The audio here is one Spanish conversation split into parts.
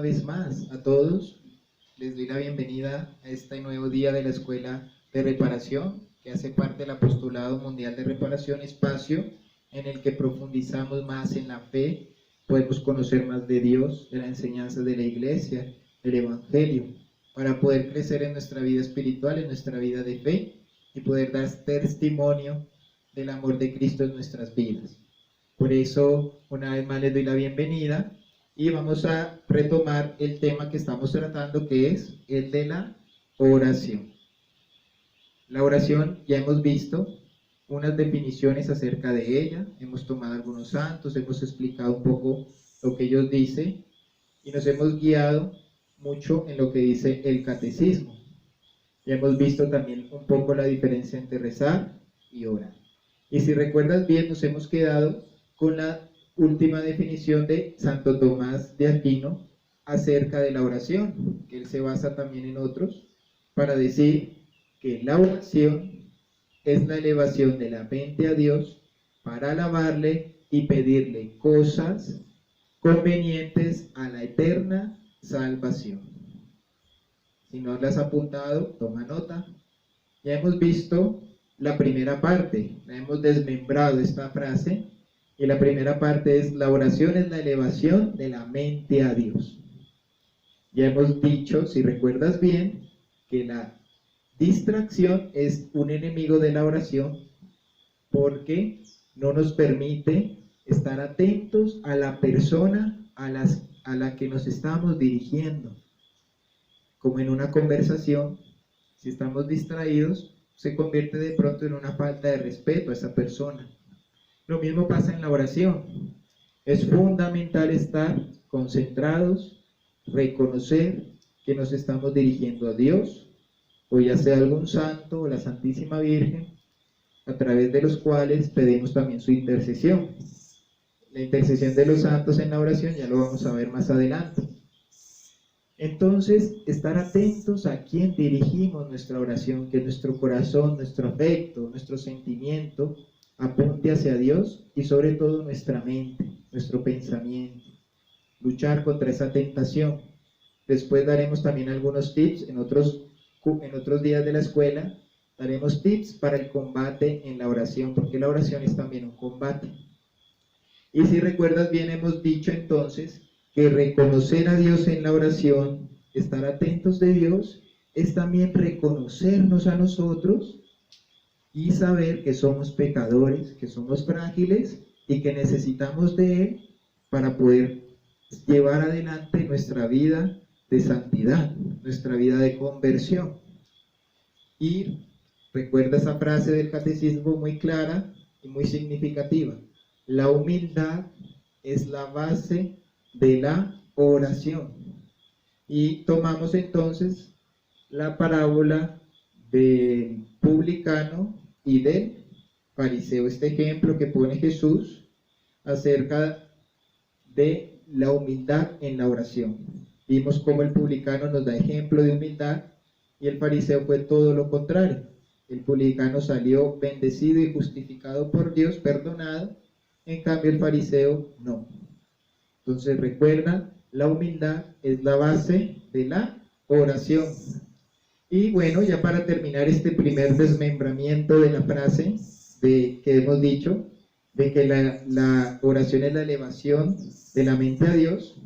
vez más a todos. Les doy la bienvenida a este nuevo día de la Escuela de Reparación, que hace parte del Apostolado Mundial de Reparación, espacio en el que profundizamos más en la fe, podemos conocer más de Dios, de la enseñanza de la Iglesia, del Evangelio, para poder crecer en nuestra vida espiritual, en nuestra vida de fe, y poder dar testimonio del amor de Cristo en nuestras vidas. Por eso, una vez más les doy la bienvenida y vamos a retomar el tema que estamos tratando, que es el de la oración. La oración ya hemos visto unas definiciones acerca de ella, hemos tomado algunos santos, hemos explicado un poco lo que ellos dicen y nos hemos guiado mucho en lo que dice el catecismo. Ya hemos visto también un poco la diferencia entre rezar y orar. Y si recuerdas bien, nos hemos quedado con la última definición de Santo Tomás de Aquino acerca de la oración, que él se basa también en otros, para decir que la oración es la elevación de la mente a Dios para alabarle y pedirle cosas convenientes a la eterna salvación. Si no las has apuntado, toma nota. Ya hemos visto la primera parte, la hemos desmembrado esta frase, y la primera parte es: la oración es la elevación de la mente a Dios. Ya hemos dicho, si recuerdas bien, que la distracción es un enemigo de la oración porque no nos permite estar atentos a la persona a la que nos estamos dirigiendo. Como en una conversación, si estamos distraídos, se convierte de pronto en una falta de respeto a esa persona. Lo mismo pasa en la oración. Es fundamental estar concentrados, reconocer que nos estamos dirigiendo a Dios, o ya sea algún santo o la Santísima Virgen, a través de los cuales pedimos también su intercesión. La intercesión de los santos en la oración ya lo vamos a ver más adelante. Entonces, estar atentos a quién dirigimos nuestra oración, que nuestro corazón, nuestro afecto, nuestro sentimiento apunte hacia Dios y sobre todo nuestra mente, nuestro pensamiento. Luchar contra esa tentación. Después daremos también algunos tips en otros días de la escuela. Daremos tips para el combate en la oración, porque la oración es también un combate. Y si recuerdas bien, hemos dicho entonces que reconocer a Dios en la oración, estar atentos de Dios, es también reconocernos a nosotros y saber que somos pecadores, que somos frágiles y que necesitamos de Él para poder llevar adelante nuestra vida de santidad, nuestra vida de conversión. Y recuerda esa frase del catecismo muy clara y muy significativa: la humildad es la base de la oración. Y tomamos entonces la parábola del publicano y del fariseo, este ejemplo que pone Jesús acerca de la humildad en la oración. Vimos cómo el publicano nos da ejemplo de humildad y el fariseo fue todo lo contrario. El publicano salió bendecido y justificado por Dios, perdonado, en cambio el fariseo no. Entonces recuerda, la humildad es la base de la oración. Y bueno, ya para terminar este primer desmembramiento de la frase que hemos dicho, de que la oración es la elevación de la mente a Dios,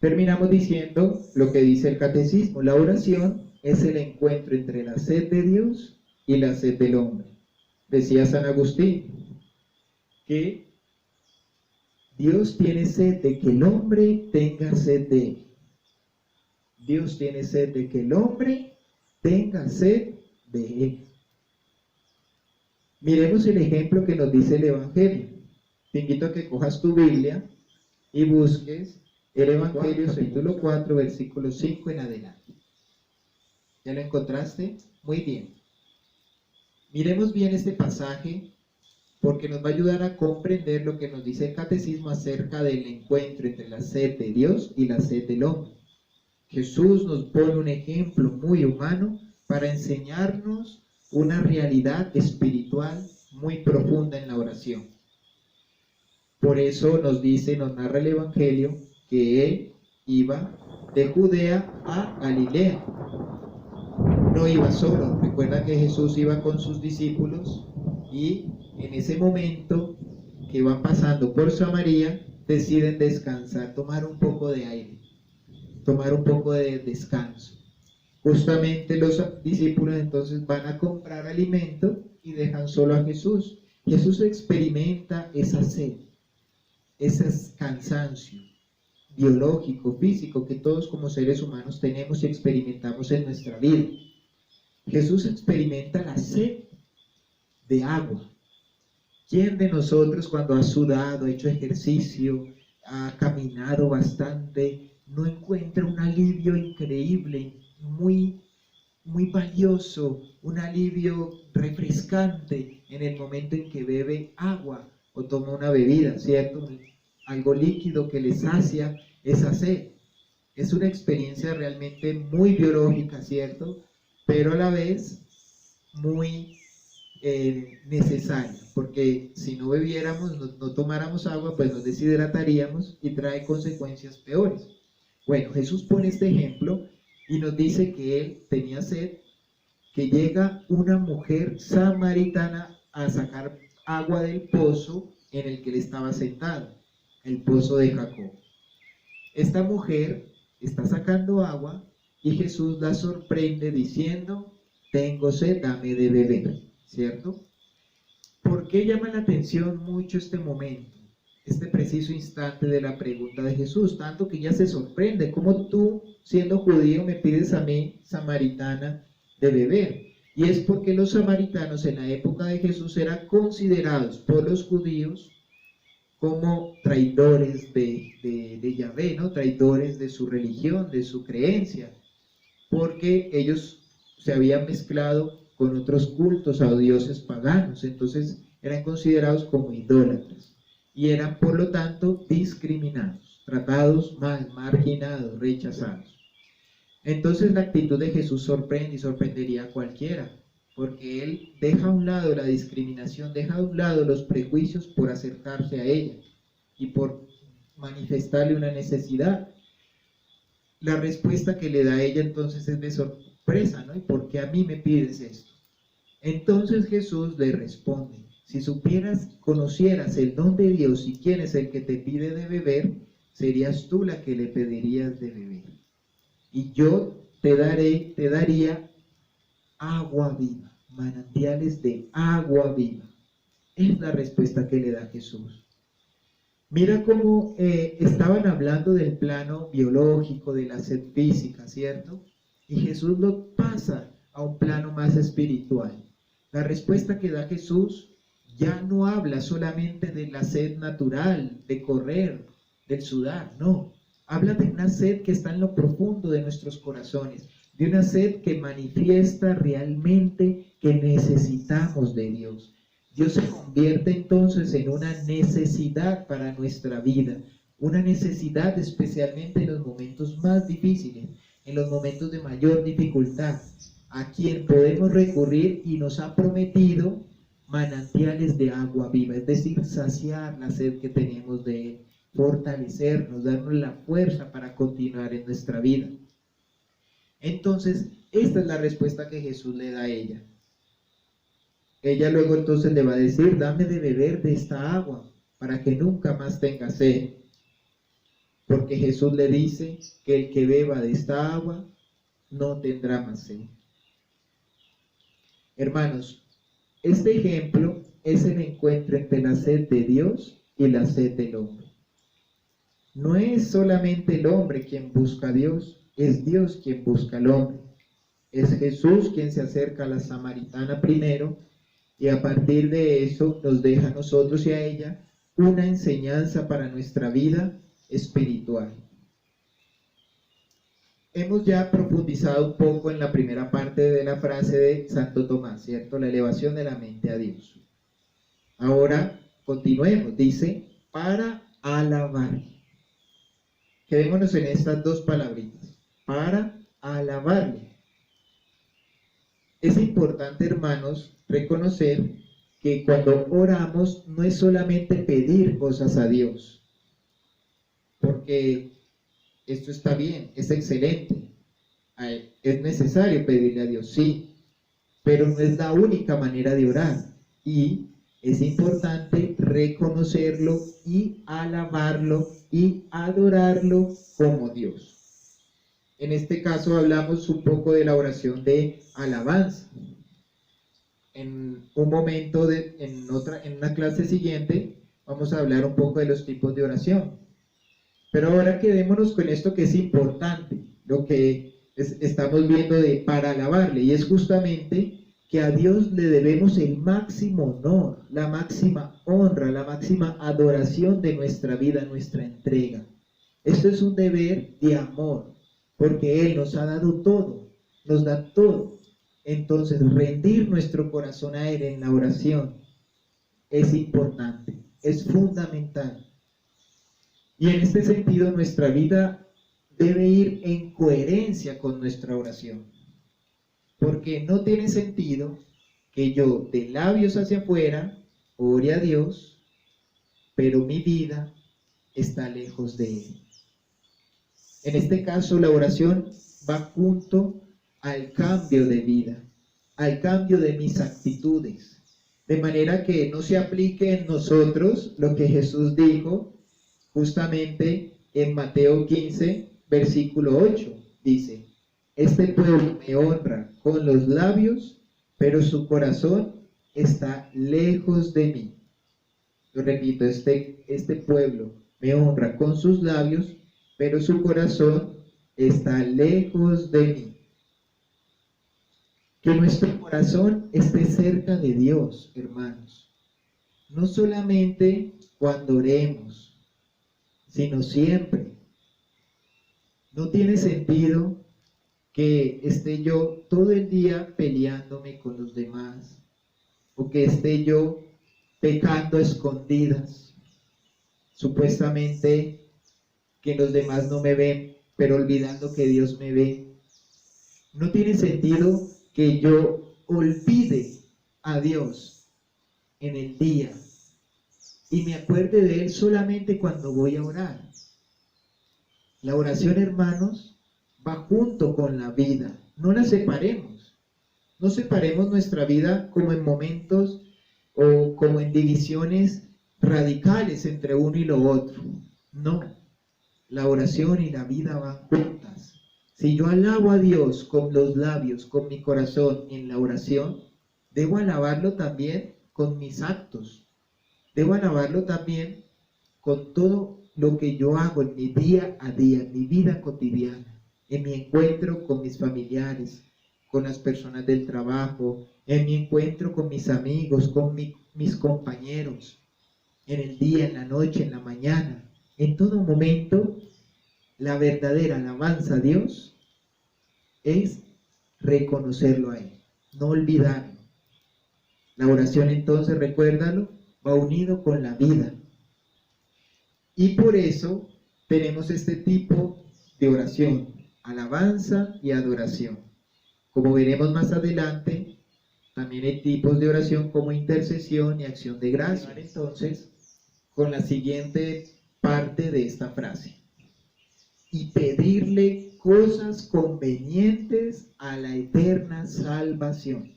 terminamos diciendo lo que dice el catecismo: la oración es el encuentro entre la sed de Dios y la sed del hombre. Decía San Agustín que Dios tiene sed de que el hombre tenga sed de él. Dios tiene sed de que el hombre tenga sed de él. Miremos el ejemplo que nos dice el Evangelio. Te invito a que cojas tu Biblia y busques el Evangelio capítulo 4, versículo 5 en adelante. ¿Ya lo encontraste? Muy bien. Miremos bien este pasaje, porque nos va a ayudar a comprender lo que nos dice el catecismo acerca del encuentro entre la sed de Dios y la sed del hombre. Jesús nos pone un ejemplo muy humano para enseñarnos una realidad espiritual muy profunda en la oración. Por eso nos narra el Evangelio, que Él iba de Judea a Galilea. No iba solo, recuerda que Jesús iba con sus discípulos y en ese momento que van pasando por Samaria, deciden descansar, tomar un poco de aire, tomar un poco de descanso. Justamente los discípulos entonces van a comprar alimento y dejan solo a Jesús. Jesús experimenta esa sed, ese cansancio biológico, físico, que todos como seres humanos tenemos y experimentamos en nuestra vida. Jesús experimenta la sed de agua. ¿Quién de nosotros cuando ha sudado, ha hecho ejercicio, ha caminado bastante, no encuentra un alivio increíble, muy valioso, un alivio refrescante en el momento en que bebe agua o toma una bebida, ¿cierto? Algo líquido que le sacia esa sed? Es una experiencia realmente muy biológica, ¿cierto? Pero a la vez muy necesaria, porque si no bebiéramos, no tomáramos agua, pues nos deshidrataríamos y trae consecuencias peores. Bueno, Jesús pone este ejemplo y nos dice que él tenía sed, que llega una mujer samaritana a sacar agua del pozo en el que él estaba sentado, el pozo de Jacob. Esta mujer está sacando agua y Jesús la sorprende diciendo: tengo sed, dame de beber, ¿cierto? ¿Por qué llama la atención mucho este momento, este preciso instante de la pregunta de Jesús? Tanto que ella se sorprende: ¿cómo tú, siendo judío, me pides a mí, samaritana, de beber? Y es porque los samaritanos en la época de Jesús eran considerados por los judíos como traidores de Yahvé, ¿no? Traidores de su religión, de su creencia, porque ellos se habían mezclado con otros cultos a dioses paganos, entonces eran considerados como idólatras y eran por lo tanto discriminados, tratados mal, marginados, rechazados. Entonces la actitud de Jesús sorprende y sorprendería a cualquiera, porque él deja a un lado la discriminación, deja a un lado los prejuicios por acercarse a ella y por manifestarle una necesidad. La respuesta que le da ella entonces es de sorpresa, ¿no? ¿Y por qué a mí me pides esto? Entonces Jesús le responde: si supieras, conocieras el don de Dios y quién es el que te pide de beber, serías tú la que le pedirías de beber. Y yo te daría agua viva, manantiales de agua viva. Es la respuesta que le da Jesús. Mira cómo estaban hablando del plano biológico, de la sed física, ¿cierto? Y Jesús lo pasa a un plano más espiritual. La respuesta que da Jesús ya no habla solamente de la sed natural, de correr, del sudar, no. Habla de una sed que está en lo profundo de nuestros corazones, de una sed que manifiesta realmente que necesitamos de Dios. Dios se convierte entonces en una necesidad para nuestra vida, una necesidad especialmente en los momentos más difíciles, en los momentos de mayor dificultad, a quien podemos recurrir y nos ha prometido manantiales de agua viva, es decir, saciar la sed que tenemos de Él, fortalecernos, darnos la fuerza para continuar en nuestra vida. Entonces, esta es la respuesta que Jesús le da a ella. Ella luego entonces le va a decir: dame de beber de esta agua para que nunca más tenga sed. Porque Jesús le dice que el que beba de esta agua no tendrá más sed. Hermanos, este ejemplo es el encuentro entre la sed de Dios y la sed del hombre. No es solamente el hombre quien busca a Dios, es Dios quien busca al hombre. Es Jesús quien se acerca a la samaritana primero, y a partir de eso nos deja a nosotros y a ella una enseñanza para nuestra vida espiritual. Hemos ya profundizado un poco en la primera parte de la frase de Santo Tomás, ¿cierto? La elevación de la mente a Dios. Ahora continuemos, dice, para alabarle. Quedémonos en estas dos palabritas, para alabarle. Es importante, hermanos, reconocer que cuando oramos no es solamente pedir cosas a Dios, porque esto está bien, es excelente, es necesario pedirle a Dios, sí, pero no es la única manera de orar, y es importante reconocerlo y alabarlo y adorarlo como Dios. En este caso hablamos un poco de la oración de alabanza. En un momento, en una clase siguiente, vamos a hablar un poco de los tipos de oración. Pero ahora quedémonos con esto que es importante, lo que estamos viendo de para alabarle, y es justamente que a Dios le debemos el máximo honor, la máxima honra, la máxima adoración de nuestra vida, nuestra entrega. Esto es un deber de amor, porque Él nos ha dado todo, nos da todo. Entonces, rendir nuestro corazón a Él en la oración es importante, es fundamental. Y en este sentido, nuestra vida debe ir en coherencia con nuestra oración. Porque no tiene sentido que yo, de labios hacia afuera, ore a Dios, pero mi vida está lejos de Él. En este caso, la oración va junto al cambio de vida, al cambio de mis actitudes, de manera que no se aplique en nosotros lo que Jesús dijo justamente en Mateo 15, versículo 8, dice: este pueblo me honra con los labios, pero su corazón está lejos de mí. Yo repito, este pueblo me honra con sus labios, pero su corazón está lejos de mí. Que nuestro corazón esté cerca de Dios, hermanos. No solamente cuando oremos, sino siempre. No tiene sentido que esté yo todo el día peleándome con los demás, o que esté yo pecando a escondidas, supuestamente que los demás no me ven, pero olvidando que Dios me ve. No tiene sentido que yo olvide a Dios en el día y me acuerde de Él solamente cuando voy a orar. La oración, hermanos, va junto con la vida. No la separemos. No separemos nuestra vida como en momentos o como en divisiones radicales entre uno y lo otro. No. La oración y la vida van juntas. Si yo alabo a Dios con los labios, con mi corazón en la oración, debo alabarlo también con mis actos. Debo alabarlo también con todo lo que yo hago en mi día a día, en mi vida cotidiana, en mi encuentro con mis familiares, con las personas del trabajo, en mi encuentro con mis amigos, con mis compañeros, en el día, en la noche, en la mañana, en todo momento. La verdadera alabanza a Dios es reconocerlo a Él, no olvidarlo. La oración, entonces, recuérdalo, va unido con la vida. Y por eso tenemos este tipo de oración, alabanza y adoración. Como veremos más adelante, también hay tipos de oración como intercesión y acción de gracias. Entonces, con la siguiente parte de esta frase: y pedirle cosas convenientes a la eterna salvación.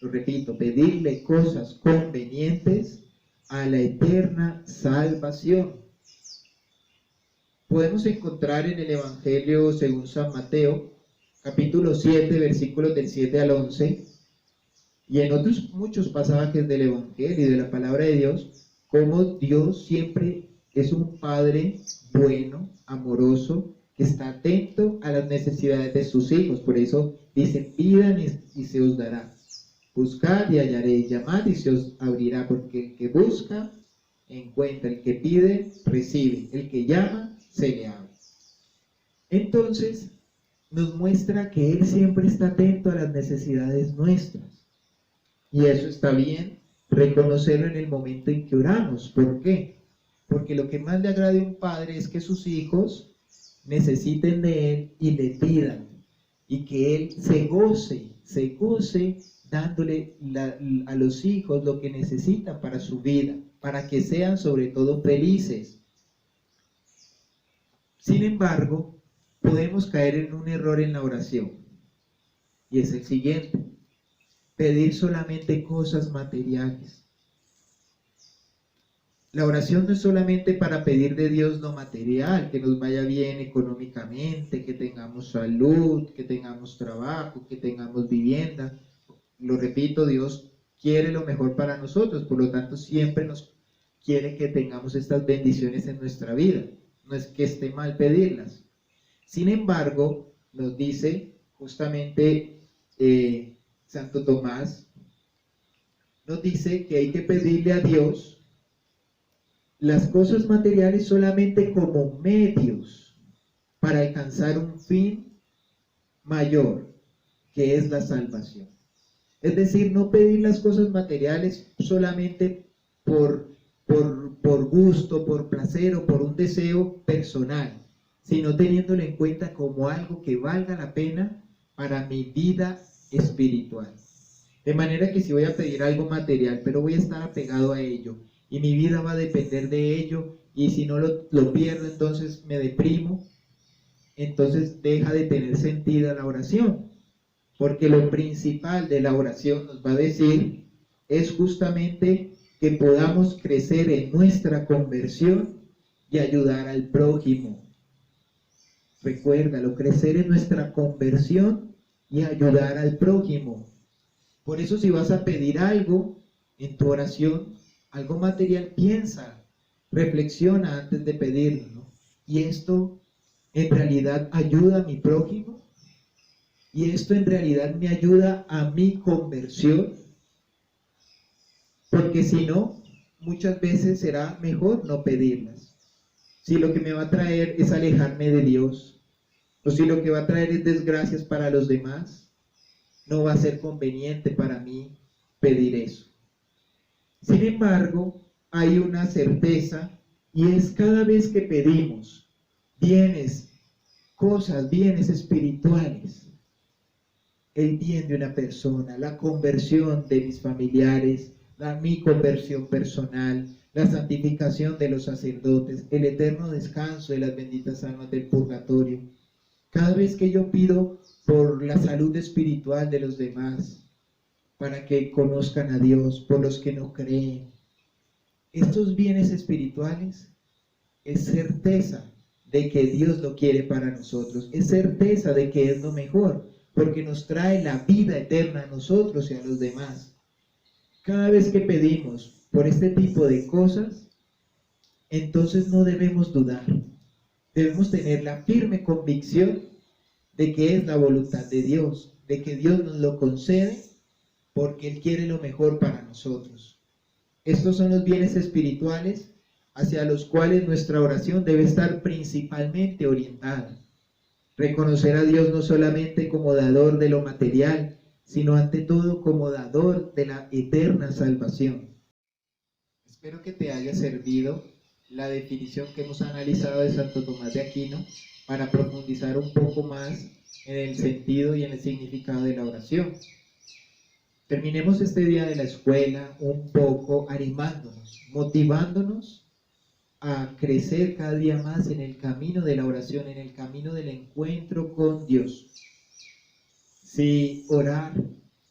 Lo repito, pedirle cosas convenientes a la eterna salvación. Podemos encontrar en el Evangelio según San Mateo, capítulo 7, versículos del 7 al 11, y en otros muchos pasajes del Evangelio y de la palabra de Dios, cómo Dios siempre es un Padre bueno, amoroso, que está atento a las necesidades de sus hijos. Por eso dice: pidan y se os dará, buscad y hallaréis, llamad y se os abrirá, porque el que busca encuentra, el que pide recibe, el que llama se le abre. Entonces nos muestra que Él siempre está atento a las necesidades nuestras, y eso está bien reconocerlo en el momento en que oramos. ¿Por qué? Porque lo que más le agrada a un padre es que sus hijos necesiten de Él y le pidan, y que Él se goce dándole a los hijos lo que necesitan para su vida, para que sean sobre todo felices. Sin embargo, podemos caer en un error en la oración, y es el siguiente: pedir solamente cosas materiales. La oración no es solamente para pedir de Dios lo material, que nos vaya bien económicamente, que tengamos salud, que tengamos trabajo, que tengamos vivienda. Lo repito, Dios quiere lo mejor para nosotros, por lo tanto siempre nos quiere que tengamos estas bendiciones en nuestra vida. No es que esté mal pedirlas. Sin embargo, nos dice justamente Santo Tomás, nos dice que hay que pedirle a Dios las cosas materiales solamente como medios para alcanzar un fin mayor, que es la salvación. Es decir, no pedir las cosas materiales solamente por gusto, por placer o por un deseo personal, sino teniéndolo en cuenta como algo que valga la pena para mi vida espiritual. De manera que si voy a pedir algo material, pero voy a estar apegado a ello, y mi vida va a depender de ello, y si no lo pierdo, entonces me deprimo, entonces deja de tener sentido la oración, porque lo principal de la oración, nos va a decir, es justamente que podamos crecer en nuestra conversión y ayudar al prójimo. Recuérdalo, crecer en nuestra conversión y ayudar al prójimo. Por eso, si vas a pedir algo en tu oración, algo material, piensa, reflexiona antes de pedirlo, ¿no? Y esto en realidad ayuda a mi prójimo, y esto en realidad me ayuda a mi conversión, porque si no, muchas veces será mejor no pedirlas. Si lo que me va a traer es alejarme de Dios, o si lo que va a traer es desgracias para los demás, no va a ser conveniente para mí pedir eso. Sin embargo, hay una certeza, y es cada vez que pedimos bienes, cosas, bienes espirituales, el bien de una persona, la conversión de mis familiares, mi conversión personal, la santificación de los sacerdotes, el eterno descanso de las benditas almas del purgatorio. Cada vez que yo pido por la salud espiritual de los demás, para que conozcan a Dios, por los que no creen, estos bienes espirituales es certeza de que Dios lo quiere para nosotros, es certeza de que es lo mejor, porque nos trae la vida eterna a nosotros y a los demás. Cada vez que pedimos por este tipo de cosas, entonces no debemos dudar, debemos tener la firme convicción de que es la voluntad de Dios, de que Dios nos lo concede porque Él quiere lo mejor para nosotros. Estos son los bienes espirituales hacia los cuales nuestra oración debe estar principalmente orientada. Reconocer a Dios no solamente como dador de lo material, sino ante todo como dador de la eterna salvación. Espero que te haya servido la definición que hemos analizado de Santo Tomás de Aquino para profundizar un poco más en el sentido y en el significado de la oración. Terminemos este día de la escuela un poco animándonos, motivándonos a crecer cada día más en el camino de la oración, en el camino del encuentro con Dios. Si orar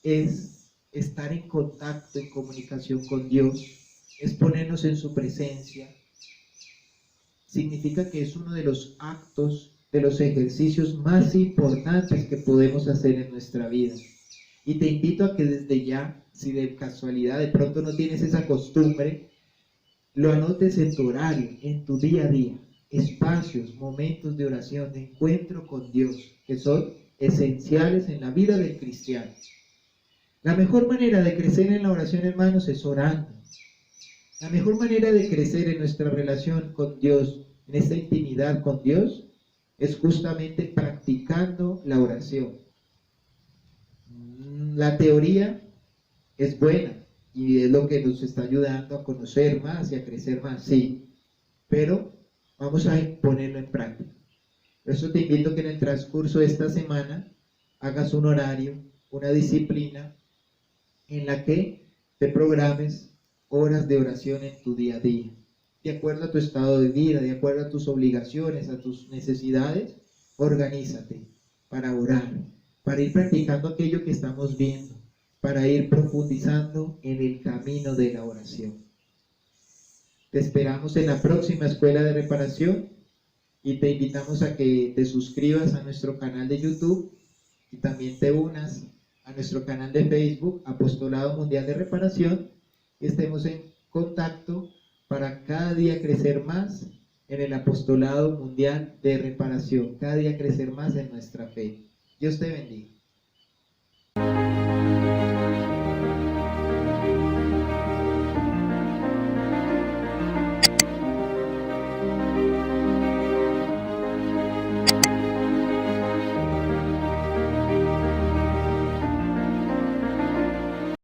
es estar en contacto, en comunicación con Dios, es ponernos en su presencia, significa que es uno de los actos, de los ejercicios más importantes que podemos hacer en nuestra vida. Y te invito a que desde ya, si de casualidad de pronto no tienes esa costumbre, lo anotes en tu horario, en tu día a día, espacios, momentos de oración, de encuentro con Dios, que son esenciales en la vida del cristiano. La mejor manera de crecer en la oración, hermanos, es orando. La mejor manera de crecer en nuestra relación con Dios, en esta intimidad con Dios, es justamente practicando la oración. La teoría es buena y es lo que nos está ayudando a conocer más y a crecer más, sí, pero vamos a ponerlo en práctica. Por eso te invito a que en el transcurso de esta semana hagas un horario, una disciplina en la que te programes horas de oración en tu día a día. de acuerdo a tu estado de vida, de acuerdo a tus obligaciones, a tus necesidades, organízate para orar, para ir practicando aquello que estamos viendo, para ir profundizando en el camino de la oración. Te esperamos en la próxima escuela de reparación y te invitamos a que te suscribas a nuestro canal de YouTube y también te unas a nuestro canal de Facebook, Apostolado Mundial de Reparación, y estemos en contacto para cada día crecer más en el Apostolado Mundial de Reparación, cada día crecer más en nuestra fe. Dios te bendiga.